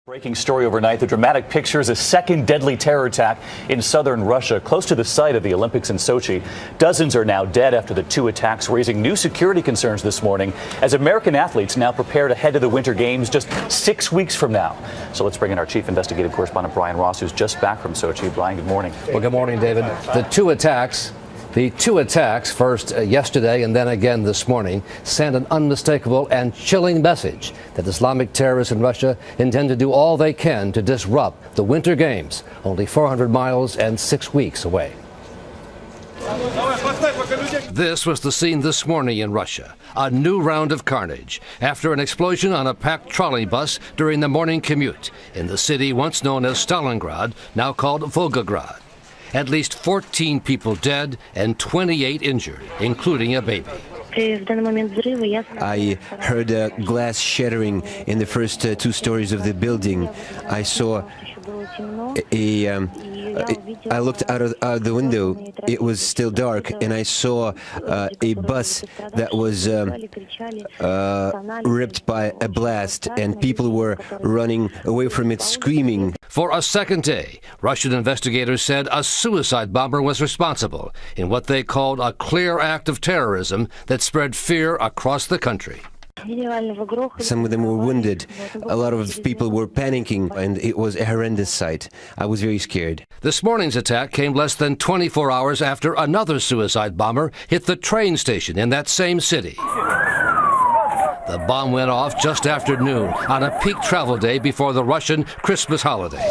Breaking story overnight, the dramatic pictures, a second deadly terror attack in southern Russia, close to the site of the Olympics in Sochi. Dozens are now dead after the two attacks, raising new security concerns this morning as American athletes now prepare to head to the Winter Games just 6 weeks from now. So let's bring in our chief investigative correspondent, Brian Ross, who's just back from Sochi. Brian, good morning. Well, good morning, David. The two attacks, first yesterday and then again this morning, sent an unmistakable and chilling message that Islamic terrorists in Russia intend to do all they can to disrupt the Winter Games, only 400 miles and 6 weeks away. This was the scene this morning in Russia, a new round of carnage after an explosion on a packed trolley bus during the morning commute in the city once known as Stalingrad, now called Volgograd. At least 14 people dead and 28 injured, including a baby. I heard glass shattering in the first two stories of the building. I saw I looked out of the window. It was still dark, and I saw a bus that was ripped by a blast, and people were running away from it, screaming. For a second day, Russian investigators said a suicide bomber was responsible in what they called a clear act of terrorism that spread fear across the country. Some of them were wounded. A lot of people were panicking, and it was a horrendous sight. I was very scared. This morning's attack came less than 24 hours after another suicide bomber hit the train station in that same city. The bomb went off just after noon on a peak travel day before the Russian Christmas holiday.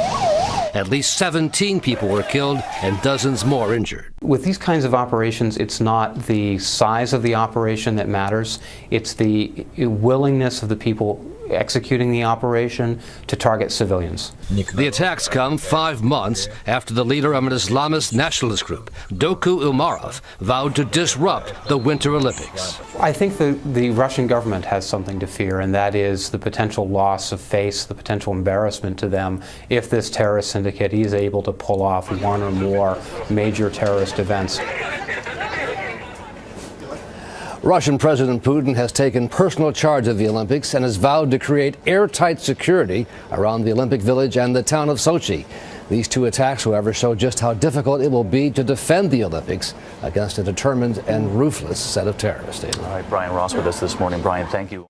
At least 17 people were killed and dozens more injured. With these kinds of operations, it's not the size of the operation that matters. It's the willingness of the people executing the operation to target civilians. The attacks come 5 months after the leader of an Islamist nationalist group, Doku Umarov, vowed to disrupt the Winter Olympics. I think the Russian government has something to fear, and that is the potential loss of face, the potential embarrassment to them if this terrorist syndicate is able to pull off one or more major terrorist events. Russian President Putin has taken personal charge of the Olympics and has vowed to create airtight security around the Olympic Village and the town of Sochi. These two attacks, however, show just how difficult it will be to defend the Olympics against a determined and ruthless set of terrorists. All right, Brian Ross with us this morning. Brian, thank you.